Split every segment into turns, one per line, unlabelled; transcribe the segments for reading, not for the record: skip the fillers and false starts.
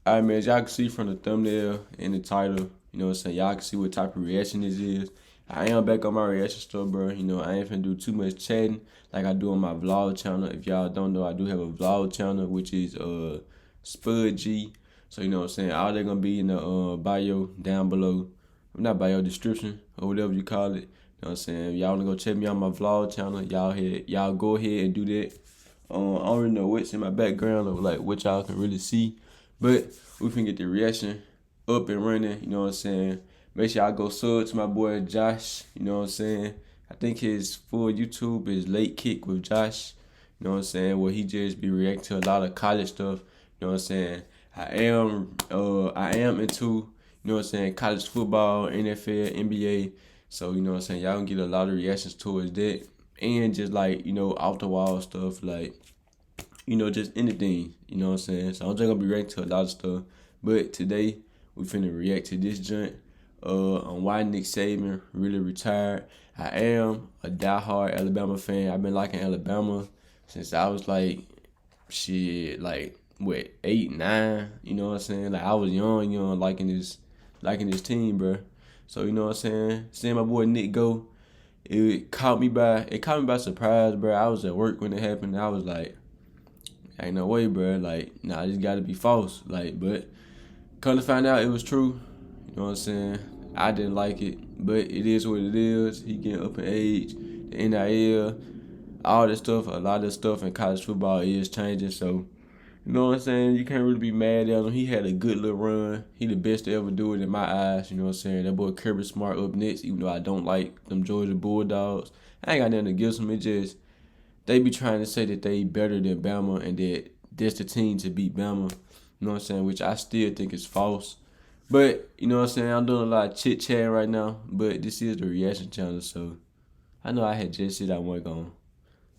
All right, man, as y'all can see from the thumbnail and the title, you know what I'm saying? Y'all can see what type of reaction this is. I am back on my reaction stuff, bro. You know, I ain't finna do too much chatting like I do on my vlog channel. If y'all don't know, I do have a vlog channel, which is SpudG. So, you know what I'm saying? All they're gonna be in the bio down below. Not bio, description, or whatever you call it. You know what I'm saying? Y'all wanna go check me out on my vlog channel, y'all go ahead and do that. I don't really know what's in my background or like what y'all can really see. But we can get the reaction up and running, you know what I'm saying? Make sure y'all go sub to my boy Josh, you know what I'm saying? I think his full YouTube is Late Kick with Josh, you know what I'm saying? Where he just be reacting to a lot of college stuff, you know what I'm saying? I am into, you know what I'm saying, college football, NFL, NBA. So, you know what I'm saying, y'all can get a lot of reactions towards that. And just like, you know, off the wall stuff, like, you know, just anything, you know what I'm saying? So I'm just gonna be reacting to a lot of stuff. But today, we finna react to this joint on why Nick Saban really retired. I am a diehard Alabama fan. I've been liking Alabama since I was like, shit, like, what, 8, 9, you know what I'm saying? Like, I was young, liking this team, bro. So, you know what I'm saying? Seeing my boy Nick go, it caught me by surprise, bro. I was at work when it happened. I was like, ain't no way, bro. Like, nah, this gotta be false. Like, but come to find out it was true. You know what I'm saying? I didn't like it, but it is what it is. He getting up in age, the NIL, all this stuff, a lot of stuff in college football is changing. So, you know what I'm saying? You can't really be mad at him. He had a good little run. He the best to ever do it in my eyes. You know what I'm saying? That boy Kirby Smart up next, even though I don't like them Georgia Bulldogs. I ain't got nothing against them. It just, they be trying to say that they better than Bama and that that's the team to beat Bama. You know what I'm saying? Which I still think is false. But, you know what I'm saying? I'm doing a lot of chit-chat right now. But this is the reaction channel, so I know I had just said I wasn't going.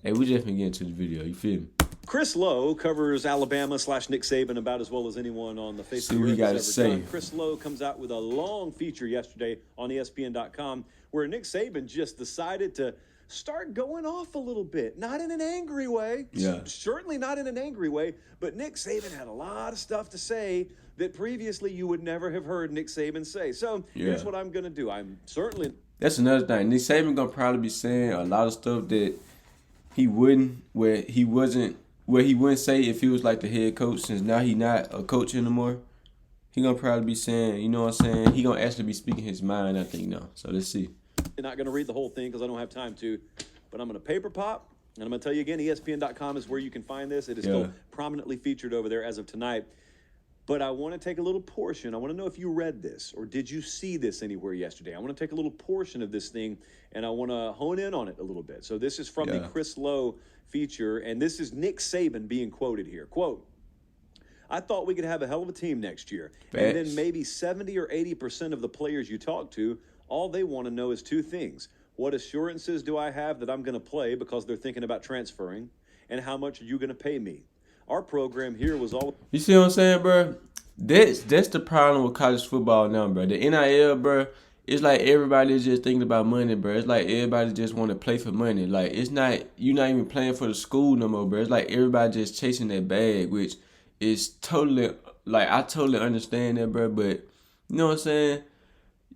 Hey, we just been getting to the video. You feel me?
Chris Lowe covers Alabama / Nick Saban about as well as anyone on the face
See
of
what
the
he
earth
got to
has ever
say.
done. Chris Lowe comes out with a long feature yesterday on ESPN.com where Nick Saban just decided to start going off a little bit. Not in an angry way.
Yeah.
Certainly not in an angry way. But Nick Saban had a lot of stuff to say that previously you would never have heard Nick Saban say. So here's what I'm going to do.
That's another thing. Nick Saban gonna probably be saying a lot of stuff that he wouldn't, where he wouldn't say if he was like the head coach, since now he not a coach anymore. He gonna probably be saying, you know what I'm saying? He gonna actually be speaking his mind, I think, now. So let's see.
Not going to read the whole thing because I don't have time to, but I'm going to paper pop, and I'm going to tell you again, ESPN.com is where you can find this. It is still prominently featured over there as of tonight. But I want to take a little portion. I want to know if you read this or did you see this anywhere yesterday. I want to take a little portion of this thing, and I want to hone in on it a little bit. So this is from the Chris Lowe feature, and this is Nick Saban being quoted here. Quote, I thought we could have a hell of a team next year. And then maybe 70 or 80% of the players you talk to, all they want to know is two things. What assurances do I have that I'm going to play because they're thinking about transferring? And how much are you going to pay me? Our program here was all...
You see what I'm saying, bro? That's the problem with college football now, bro. The NIL, bro, it's like everybody's just thinking about money, bro. It's like everybody just want to play for money. Like, it's not, you're not even playing for the school no more, bro. It's like everybody just chasing that bag, which is totally, like, I totally understand that, bro. But, you know what I'm saying?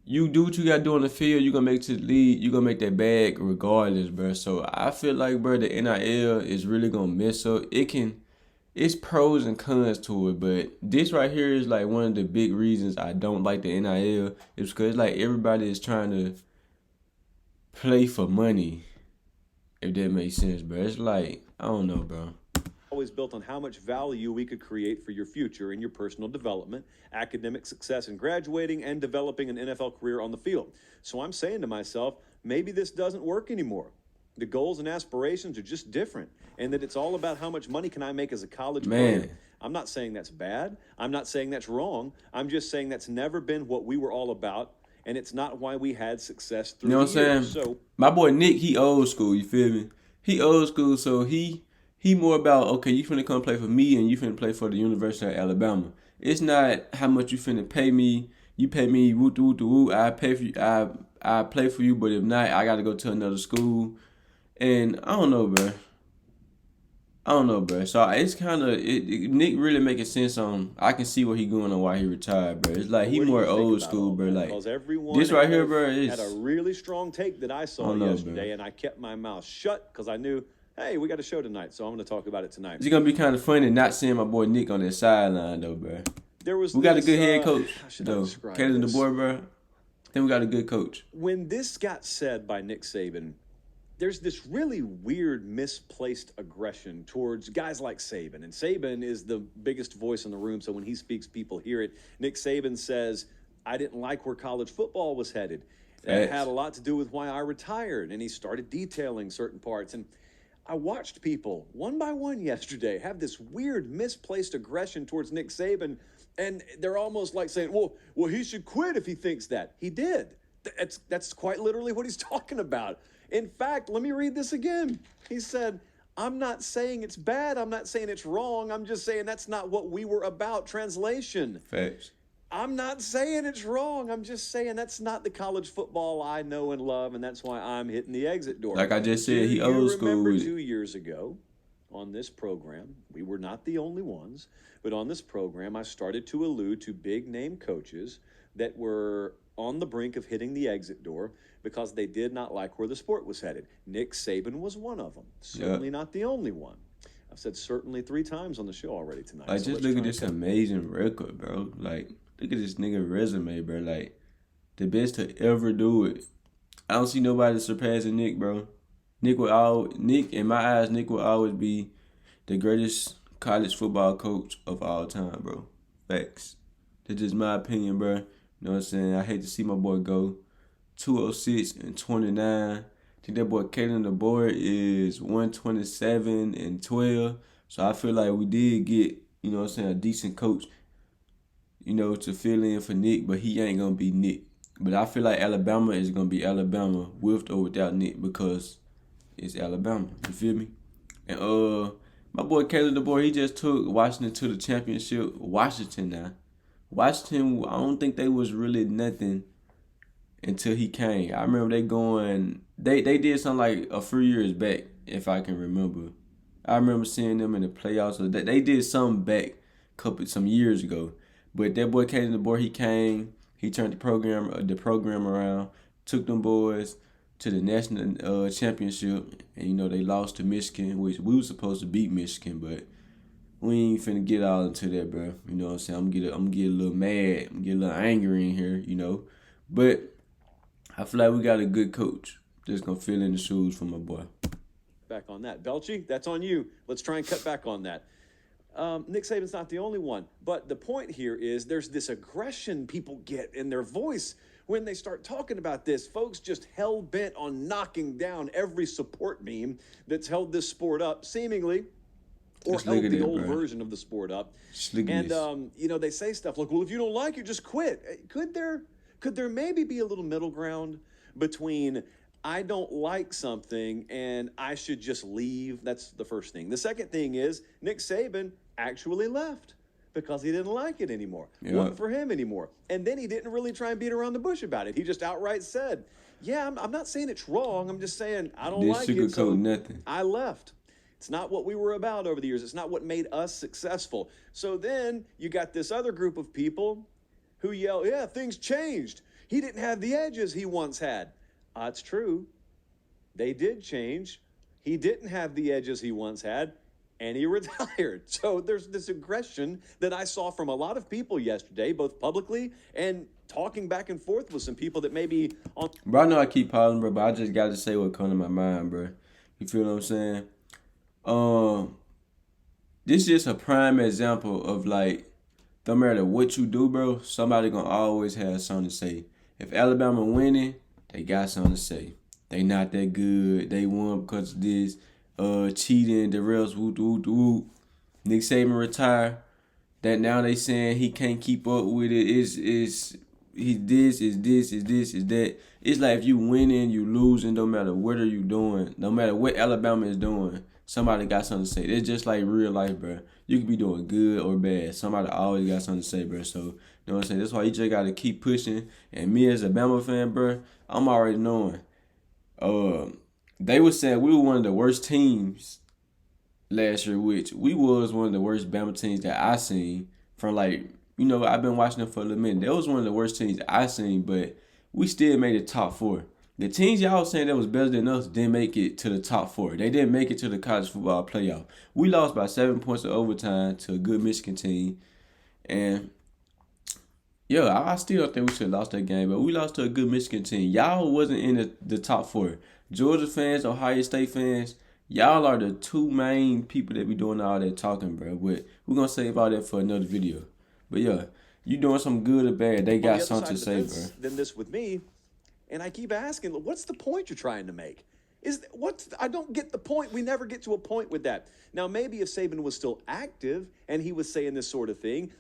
You do what you got to do on the field. You're going to make it to the league. You're going to make that bag regardless, bro. So, I feel like, bro, the NIL is really going to mess up. It's pros and cons to it, but this right here is like one of the big reasons I don't like the NIL. It's because like everybody is trying to play for money, if that makes sense, bro. It's like, I don't know, bro.
Always built on how much value we could create for your future in your personal development, academic success in graduating, and developing an NFL career on the field. So I'm saying to myself, maybe this doesn't work anymore. The goals and aspirations are just different, and that it's all about how much money can I make as a college player. I'm not saying that's bad. I'm not saying that's wrong. I'm just saying that's never been what we were all about, and it's not why we had success through
the years. You know what I'm saying? So my boy Nick, he old school, you feel me? He old school, so he more about, okay, you finna come play for me and you finna play for the University of Alabama. It's not how much you finna pay me. You pay me, woo woo woo. I pay for you. I play for you, but if not, I gotta go to another school. And I don't know, bro. I don't know, bro. So it's kind of Nick really making sense on. I can see where he going on why he retired, bro. It's like
Well,
he
what do
more
you think
old
about
school,
all
bro.
that?
Like
Because everyone
this right here, bro,
had a really strong take that I saw yesterday, and I kept my mouth shut because I knew, hey, we got a show tonight, so I'm going to talk about it tonight.
It's gonna be kind of funny not seeing my boy Nick on that sideline though, bro. We got a good head coach though, Kalen DeBoer, bro. Then we got a good coach.
When this got said by Nick Saban, there's this really weird misplaced aggression towards guys like Saban. And Saban is the biggest voice in the room, so when he speaks, people hear it. Nick Saban says, I didn't like where college football was headed. That had a lot to do with why I retired. And he started detailing certain parts. And I watched people, one by one yesterday, have this weird misplaced aggression towards Nick Saban. And they're almost like saying, well, he should quit if he thinks that. He did. That's quite literally what he's talking about. In fact, let me read this again. He said, I'm not saying it's bad. I'm not saying it's wrong. I'm just saying that's not what we were about. Translation.
Facts.
I'm not saying it's wrong. I'm just saying that's not the college football I know and love, and that's why I'm hitting the exit door.
Like I just said, he old school.
Remember 2 years ago on this program, we were not the only ones, but on this program, I started to allude to big-name coaches that were on the brink of hitting the exit door because they did not like where the sport was headed. Nick Saban was one of them. Certainly not the only one. I've said certainly 3 times on the show already tonight.
Like, just look at this amazing record, bro. Like, look at this nigga resume, bro. Like, the best to ever do it. I don't see nobody surpassing Nick, bro. Nick, in my eyes, Nick will always be the greatest college football coach of all time, bro. Facts. That's just my opinion, bro. You know what I'm saying? I hate to see my boy go 206 and 29. I think that boy Kalen DeBoer is 127 and 12. So I feel like we did get, you know what I'm saying, a decent coach, you know, to fill in for Nick, but he ain't gonna be Nick. But I feel like Alabama is gonna be Alabama with or without Nick because it's Alabama. You feel me? And my boy Kalen DeBoer, he just took Washington to the championship. Washington, I don't think they was really nothing until he came. I remember they did something like a few years back, if I can remember. I remember seeing them in the playoffs. So they did something back some years ago. But that boy Kalen DeBoer, he came, he turned the program around, took them boys to the national championship, and you know they lost to Michigan, which we were supposed to beat Michigan, but we ain't finna get all into that, bro. You know what I'm saying? I'm gonna get a little mad, I'm get a little angry in here, you know. But I feel like we got a good coach that's gonna fill in the shoes for my boy.
Back on that, Belchie, that's on you. Let's try and cut back on that. Nick Saban's not the only one, but the point here is there's this aggression people get in their voice when they start talking about this. Folks just hell-bent on knocking down every support meme that's held this sport up, seemingly, or held the old version of the sport up. And, you know, they say stuff like, well, if you don't like it, just quit. Could there maybe be a little middle ground between I don't like something and I should just leave? That's the first thing. The second thing is Nick Saban actually left because he didn't like it anymore. Wasn't for him anymore. And then he didn't really try and beat around the bush about it. He just outright said, yeah, I'm not saying it's wrong. I'm just saying I don't like it, so
nothing.
I left. It's not what we were about over the years. It's not what made us successful. So then you got this other group of people who yell, yeah, things changed. He didn't have the edges he once had. It's true. They did change. He didn't have the edges he once had, and he retired. So there's this aggression that I saw from a lot of people yesterday, both publicly and talking back and forth with some people that maybe on.
Bro, I know I keep pausing, bro, but I just got to say what comes to my mind, bro. You feel what I'm saying? This is just a prime example of, like, no matter what you do, bro, somebody gonna always have something to say. If Alabama winning, they got something to say. They not that good. They won because of this cheating, the refs, whoop. Nick Saban retire. That now they saying he can't keep up with it. Is that. It's like if you winning, you losing, no matter what are you doing, no matter what Alabama is doing, somebody got something to say. It's just like real life, bro. You can be doing good or bad. Somebody always got something to say, bro. So, you know what I'm saying? That's why you just got to keep pushing. And me as a Bama fan, bro, I'm already knowing. They were saying we were one of the worst teams last year, which we was one of the worst Bama teams that I seen from like, I've been watching them for a little minute. That was one of the worst teams I seen, but we still made it top four. The teams y'all saying that was better than us didn't make it to the top four. They didn't make it to the college football playoff. We lost by 7 points in overtime to a good Michigan team. And yeah, I still don't think we should have lost that game, but we lost to a good Michigan team. Y'all wasn't in the top four. Georgia fans, Ohio State fans, y'all are the two main people that be doing all that talking, bro. But we're going to save all that for another video. But yeah, you doing something good or bad, they got something to say, bro.
Than this with me, and I keep asking, what's the point you're trying to make? I don't get the point. We never get to a point with that. Now, maybe if Saban was still active and he was saying this sort of thing,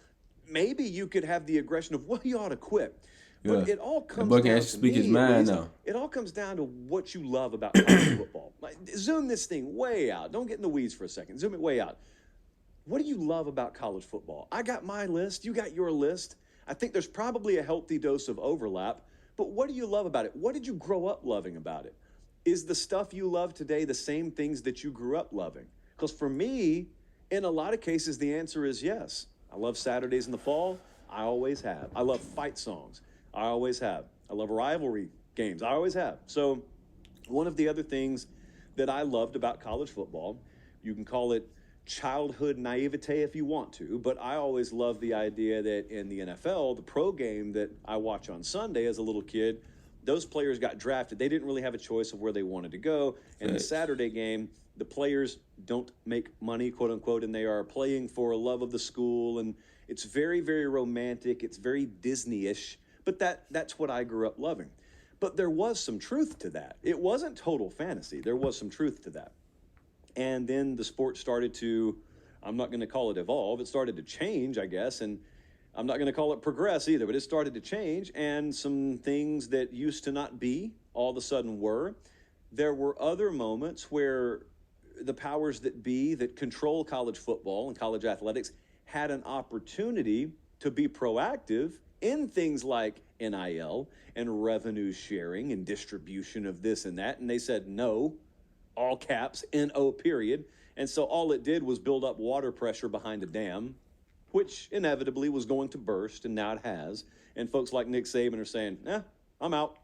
maybe you could have the aggression of, well, you ought to quit. But it all comes down to
speak his mind now.
It all comes down to what you love about college football. Like, zoom this thing way out. Don't get in the weeds for a second. Zoom it way out. What do you love about college football? I got my list. You got your list. I think there's probably a healthy dose of overlap. But what do you love about it? What did you grow up loving about it? Is the stuff you love today the same things that you grew up loving? Because for me, in a lot of cases, the answer is yes. I love Saturdays in the fall. I always have. I love fight songs. I always have. I love rivalry games. I always have. So one of the other things that I loved about college football, you can call it childhood naivete if you want to, but I always loved the idea that in the NFL, the pro game that I watch on Sunday as a little kid, those players got drafted. They didn't really have a choice of where they wanted to go. And the Saturday game, the players don't make money, quote unquote, and they are playing for a love of the school. And it's very, very romantic. It's very Disney-ish, but that's what I grew up loving. But there was some truth to that. It wasn't total fantasy. There was some truth to that. And then the sport started to, I'm not going to call it evolve, it started to change, I guess, and I'm not going to call it progress either, but it started to change, and some things that used to not be all of a sudden were. There were other moments where the powers that be that control college football and college athletics had an opportunity to be proactive in things like NIL and revenue sharing and distribution of this and that, and they said no. All caps, N-O period. And so all it did was build up water pressure behind a dam, which inevitably was going to burst, and now it has. And folks like Nick Saban are saying, I'm out.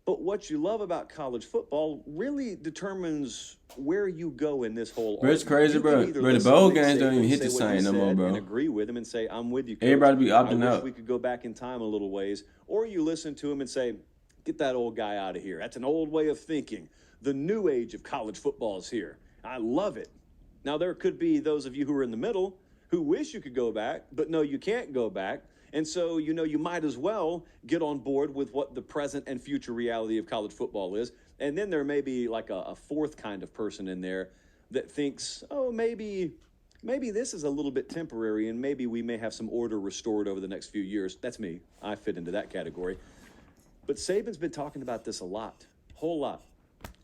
But what you love about college football really determines where you go in this whole.
Bro, it's crazy, bro. Bro, the bowl games don't even hit the same no more, bro.
And agree with him and say, I'm with you, coach.
Everybody be opting out.
I wish we could go back in time a little ways. Or you listen to him and say, get that old guy out of here. That's an old way of thinking. The new age of college football is here. I love it. Now, there could be those of you who are in the middle who wish you could go back, but no, you can't go back. And so, you might as well get on board with what the present and future reality of college football is. And then there may be like a fourth kind of person in there that thinks, oh, maybe this is a little bit temporary and maybe we may have some order restored over the next few years. That's me. I fit into that category. But Saban's been talking about this a lot, whole lot.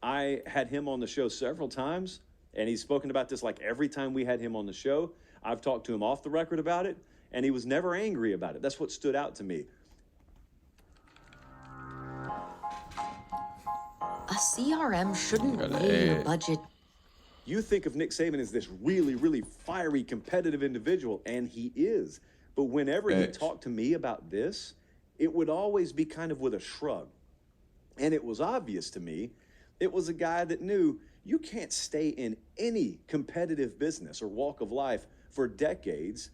I had him on the show several times, and he's spoken about this like every time we had him on the show. I've talked to him off the record about it, and he was never angry about it. That's what stood out to me.
A CRM shouldn't weigh your budget.
You think of Nick Saban as this really, really fiery, competitive individual, and he is. But whenever he talked to me about this, it would always be kind of with a shrug. And it was obvious to me. It was a guy that knew you can't stay in any competitive business or walk of life for decades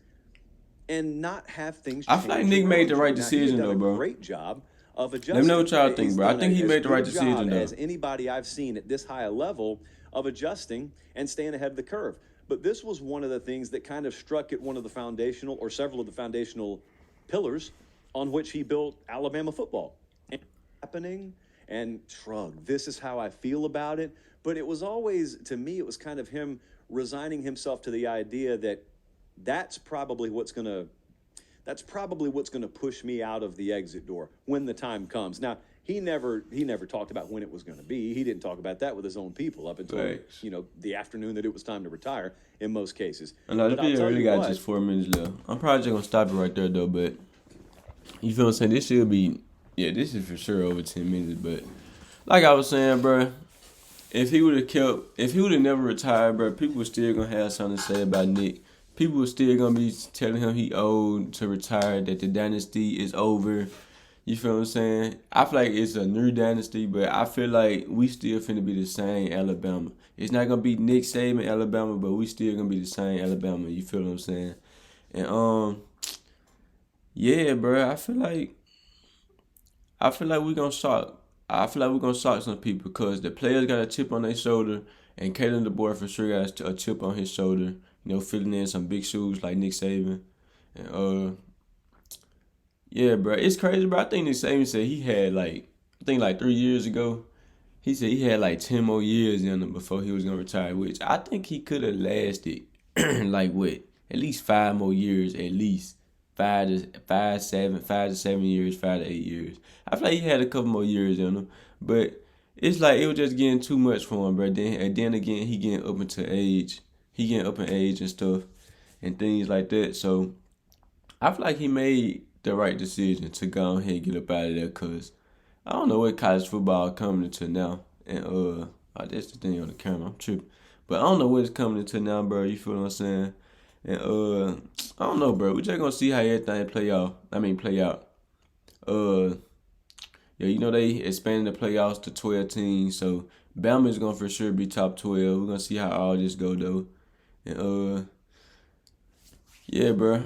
and not have things change.
I feel like Nick made the right decision, though, bro.
Great job of adjusting.
Let me know what y'all think, bro. I think he made the right decision, though.
As anybody I've seen at this high a level of adjusting and staying ahead of the curve. But this was one of the things that kind of struck at one of the foundational or several of the foundational pillars on which he built Alabama football. And happening and shrug. This is how I feel about it. But it was always, to me, it was kind of him resigning himself to the idea that that's probably what's going to push me out of the exit door when the time comes. Now, he never talked about when it was going to be. He didn't talk about that with his own people up until the afternoon that it was time to retire in most cases.
And this video really got just 4 minutes left. I'm probably just going to stop it right there, though, but you feel what I'm saying? This should be, this is for sure over 10 minutes, but like I was saying, bro, if he would have never retired, bro, people were still gonna have something to say about Nick. People were still gonna be telling him he owed to retire, that the dynasty is over. You feel what I'm saying? I feel like it's a new dynasty, but I feel like we still finna be the same Alabama. It's not gonna be Nick Saban Alabama, but we still gonna be the same Alabama. You feel what I'm saying? And yeah, bro, I feel like we gonna shock. I feel like we're gonna shock some people because the players got a chip on their shoulder, and Kalen DeBoer for sure got a chip on his shoulder. You know, filling in some big shoes like Nick Saban. And yeah, bro, it's crazy, bro. I think Nick Saban said he had like 3 years ago. He said he had like 10 more years in him before he was gonna retire, which I think he could have lasted like what, at least 5 more years, at least 5 to 7 years, 5 to 8 years. I feel like he had a couple more years in him, but it's like it was just getting too much for him, bro. Then again, he getting up into age, he getting up in age and stuff, and things like that. So I feel like he made the right decision to go ahead and get up out of there, cause I don't know what college football coming into now, and that's the thing on the camera. I'm tripping, but I don't know what it's coming into now, bro. You feel what I'm saying? And I don't know, bro. We just gonna see how everything play out. Uh, yeah, you know they expanded the playoffs to 12 teams, so Bama is gonna for sure be top 12. We're gonna see how all this go though, and yeah, bro.